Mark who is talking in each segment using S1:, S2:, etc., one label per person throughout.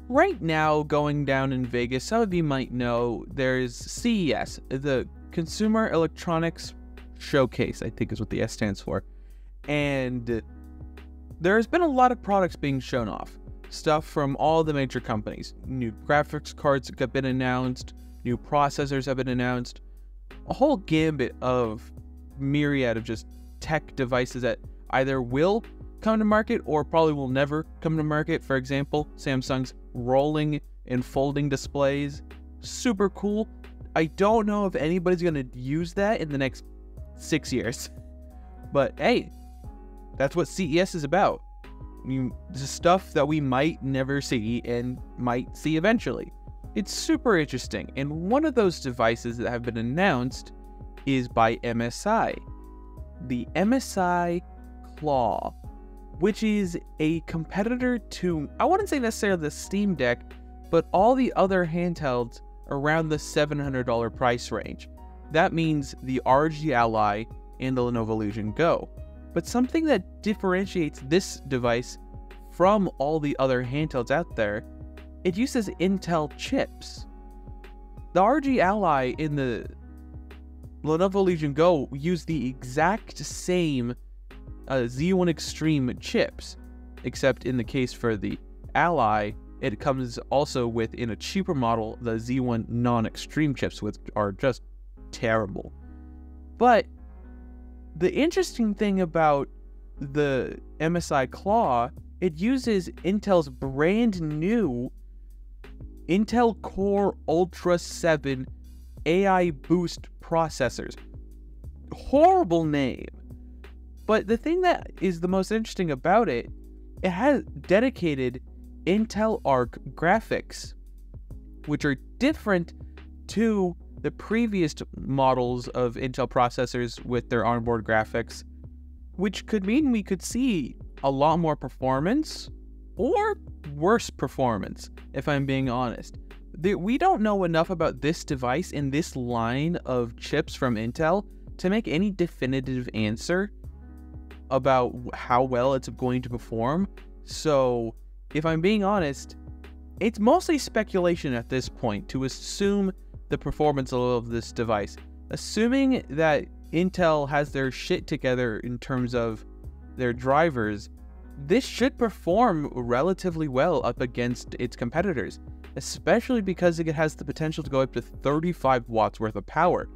S1: Right now, going down in Vegas, some of you might know there's CES, the Consumer Electronics Showcase, I think is what the S stands for. And there's been a lot of products being shown off. Stuff from all the major companies. New graphics cards have been announced, new processors have been announced, a whole gambit of myriad of just tech devices that either will come to market or probably will never come to market. For example, Samsung's rolling and folding displays. Super cool. I don't know if anybody's going to use that in the next 6 years. But hey, that's what CES is about. This is stuff that we might never see and might see eventually. It's super interesting. And one of those devices that have been announced is by MSI. The MSI Claw, which is a competitor to, I wouldn't say necessarily the Steam Deck, but all the other handhelds around the $700 price range. That means the ROG Ally and the Lenovo Legion Go. But something that differentiates this device from all the other handhelds out there, it uses Intel chips. The ROG Ally and the Lenovo Legion Go use the exact same Z1 Extreme chips, except in the case for the Ally, it comes also with, in a cheaper model, the Z1 non-extreme chips, which are just terrible. But the interesting thing about the MSI Claw, it uses Intel's brand new Intel Core Ultra 7 AI Boost processors. Horrible name. But the thing that is the most interesting about it, it has dedicated Intel Arc graphics, which are different to the previous models of Intel processors with their onboard graphics, which could mean we could see a lot more performance or worse performance, if I'm being honest. We don't know enough about this device and this line of chips from Intel to make any definitive answer about how well it's going to perform. So if I'm being honest, it's mostly speculation at this point to assume the performance of this device. Assuming that Intel has their shit together in terms of their drivers, this should perform relatively well up against its competitors, especially because it has the potential to go up to 35 watts worth of power.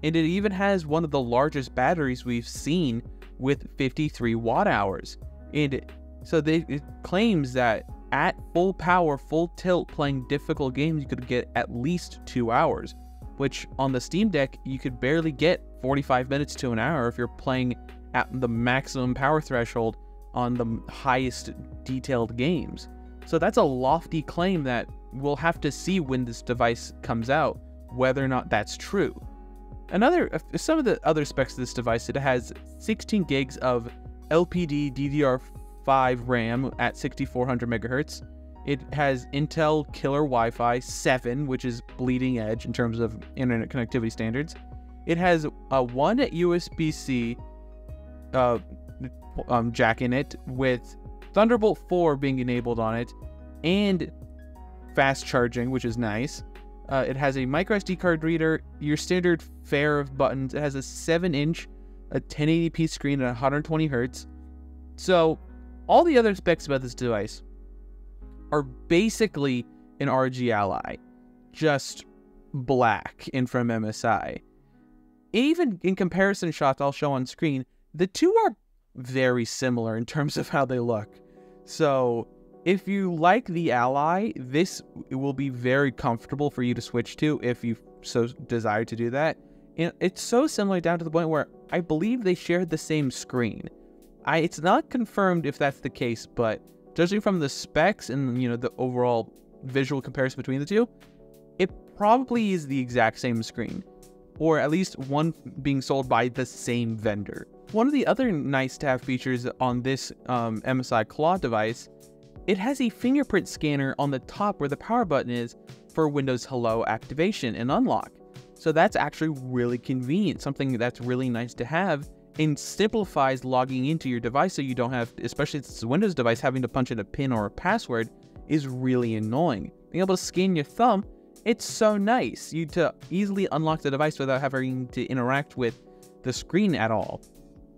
S1: And it even has one of the largest batteries we've seen with 53 watt hours. And so it claims that at full power, full tilt, playing difficult games, you could get at least 2 hours, which on the Steam Deck, you could barely get 45 minutes to an hour if you're playing at the maximum power threshold on the highest detailed games. So that's a lofty claim that we'll have to see when this device comes out, whether or not that's true. Some of the other specs of this device, it has 16 gigs of LPD DDR5 RAM at 6400 megahertz. It has Intel Killer Wi-Fi 7, which is bleeding edge in terms of internet connectivity standards. It has one USB-C jack in it, with Thunderbolt 4 being enabled on it, and fast charging, which is nice. It has a micro SD card reader, your standard fare of buttons. It has a 7-inch, a 1080p screen at 120 Hz. So all the other specs about this device are basically an ROG Ally, just black and from MSI. Even in comparison shots I'll show on screen, the two are very similar in terms of how they look. So if you like the Ally, this will be very comfortable for you to switch to if you so desire to do that. And it's so similar down to the point where I believe they shared the same screen. It's not confirmed if that's the case, but judging from the specs and the overall visual comparison between the two, it probably is the exact same screen, or at least one being sold by the same vendor. One of the other nice to have features on this MSI Claw device, it has a fingerprint scanner on the top where the power button is for Windows Hello activation and unlock. So that's actually really convenient, something that's really nice to have, and simplifies logging into your device so you don't have, especially if it's a Windows device, having to punch in a PIN or a password is really annoying. Being able to scan your thumb, it's so nice. You to easily unlock the device without having to interact with the screen at all.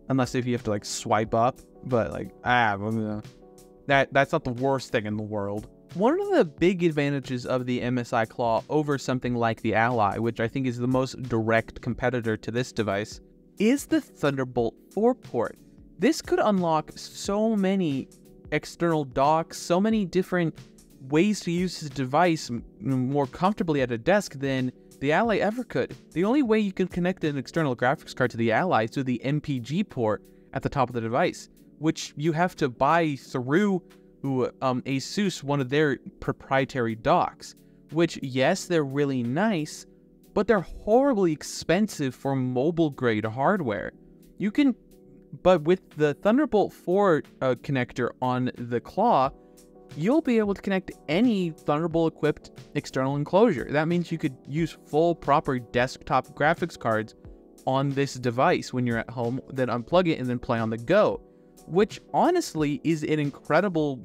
S1: Unless if you have to like swipe up, but like, that's not the worst thing in the world. One of the big advantages of the MSI Claw over something like the Ally, which I think is the most direct competitor to this device, is the Thunderbolt 4 port. This could unlock so many external docks, so many different ways to use this device more comfortably at a desk than the Ally ever could. The only way you can connect an external graphics card to the Ally is through the MPG port at the top of the device, which you have to buy through Asus, one of their proprietary docks, which, yes, they're really nice, but they're horribly expensive for mobile grade hardware. But with the Thunderbolt 4 connector on the Claw, you'll be able to connect any Thunderbolt equipped external enclosure. That means you could use full proper desktop graphics cards on this device when you're at home, then unplug it and then play on the go, which honestly is an incredible,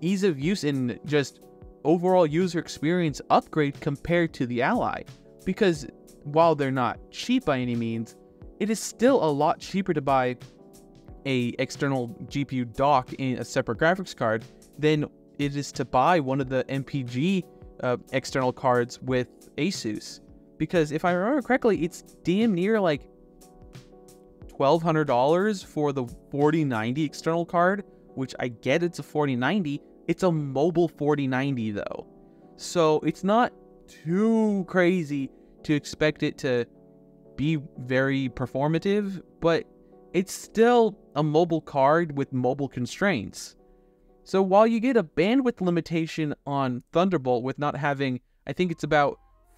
S1: ease of use and just overall user experience upgrade compared to the Ally. Because while they're not cheap by any means, it is still a lot cheaper to buy a external GPU dock in a separate graphics card than it is to buy one of the MPG external cards with Asus. Because if I remember correctly, it's damn near like $1,200 for the 4090 external card, which I get it's a 4090. It's a mobile 4090 though. So it's not too crazy to expect it to be very performative, but it's still a mobile card with mobile constraints. So while you get a bandwidth limitation on Thunderbolt with not having, I think it's about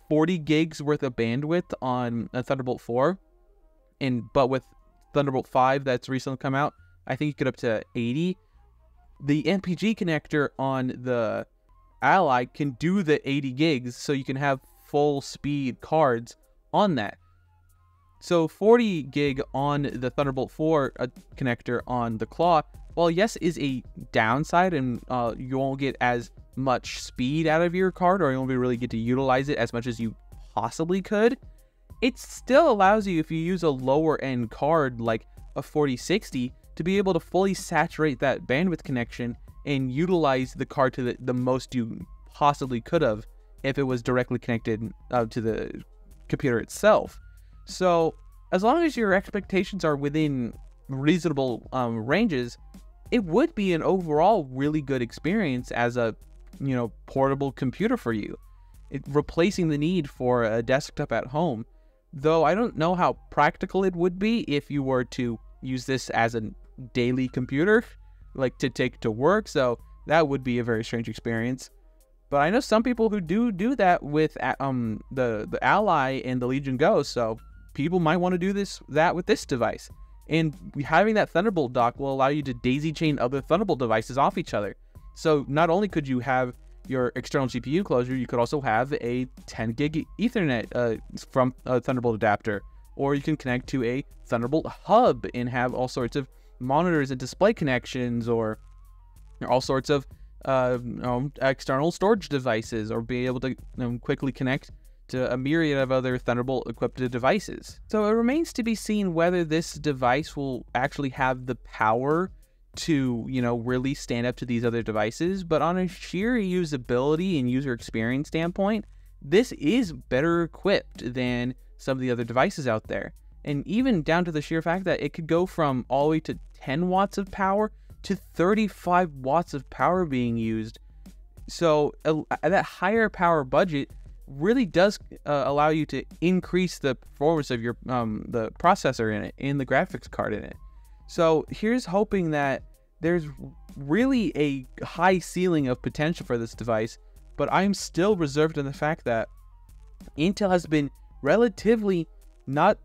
S1: 40 gigs worth of bandwidth on a Thunderbolt 4, but with Thunderbolt 5 that's recently come out, I think you get up to 80. The MPG connector on the Ally can do the 80 gigs, so you can have full speed cards on that. So 40 gig on the Thunderbolt 4 connector on the Claw, while yes is a downside and you won't get as much speed out of your card, or you won't really get to utilize it as much as you possibly could, it still allows you, if you use a lower end card like a 4060, to be able to fully saturate that bandwidth connection and utilize the card to the most you possibly could have if it was directly connected to the computer itself. So as long as your expectations are within reasonable ranges, it would be an overall really good experience as a portable computer for you, replacing the need for a desktop at home. Though I don't know how practical it would be if you were to use this as a daily computer, like to take to work, so that would be a very strange experience. But I know some people who do that with the Ally and the Legion Go, so people might want to do that with this device. And having that Thunderbolt dock will allow you to daisy chain other Thunderbolt devices off each other. So not only could you have your external GPU enclosure, you could also have a 10 gig Ethernet from a Thunderbolt adapter, or you can connect to a Thunderbolt hub and have all sorts of monitors and display connections, or all sorts of external storage devices, or be able to quickly connect to a myriad of other Thunderbolt equipped devices. So it remains to be seen whether this device will actually have the power to really stand up to these other devices, but on a sheer usability and user experience standpoint, this is better equipped than some of the other devices out there. And even down to the sheer fact that it could go from all the way to 10 watts of power to 35 watts of power being used. So that higher power budget really does allow you to increase the performance of your the processor in it and the graphics card in it. So here's hoping that there's really a high ceiling of potential for this device, but I'm still reserved in the fact that Intel has been relatively not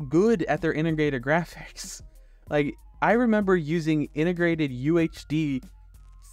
S1: good at their integrated graphics. Like, I remember using integrated UHD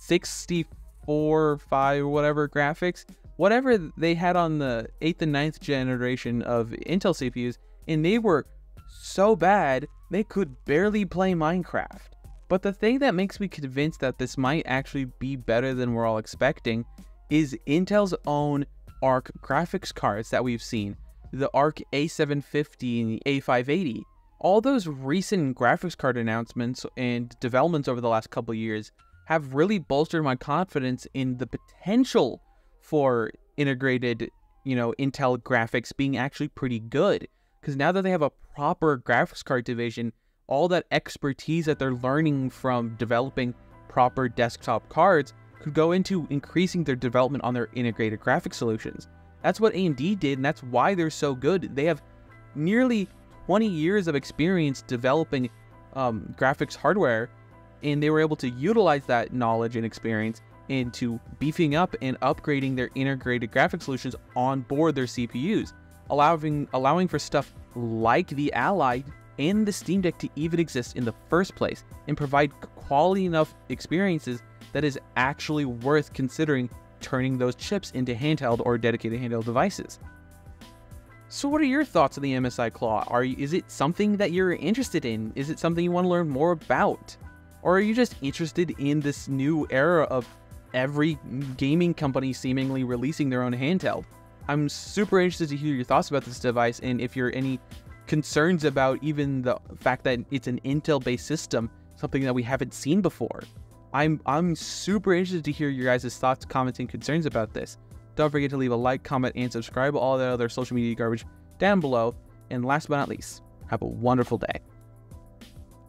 S1: 64, 5, or whatever graphics, whatever they had on the 8th and 9th generation of Intel CPUs, and they were so bad they could barely play Minecraft. But the thing that makes me convinced that this might actually be better than we're all expecting is Intel's own Arc graphics cards that we've seen. The Arc A750 and the A580. All those recent graphics card announcements and developments over the last couple of years have really bolstered my confidence in the potential for integrated, Intel graphics being actually pretty good. Because now that they have a proper graphics card division, all that expertise that they're learning from developing proper desktop cards could go into increasing their development on their integrated graphics solutions. That's what AMD did, and that's why they're so good. They have nearly 20 years of experience developing graphics hardware, and they were able to utilize that knowledge and experience into beefing up and upgrading their integrated graphics solutions on board their CPUs, allowing for stuff like the Ally and the Steam Deck to even exist in the first place and provide quality enough experiences that is actually worth considering turning those chips into handheld or dedicated handheld devices. So what are your thoughts on the MSI Claw? Is it something that you're interested in? Is it something you want to learn more about? Or are you just interested in this new era of every gaming company seemingly releasing their own handheld? I'm super interested to hear your thoughts about this device, and if you're any concerns about even the fact that it's an Intel-based system, something that we haven't seen before. I'm super interested to hear your guys' thoughts, comments, and concerns about this. Don't forget to leave a like, comment, and subscribe. All the other social media garbage down below. And last but not least, have a wonderful day.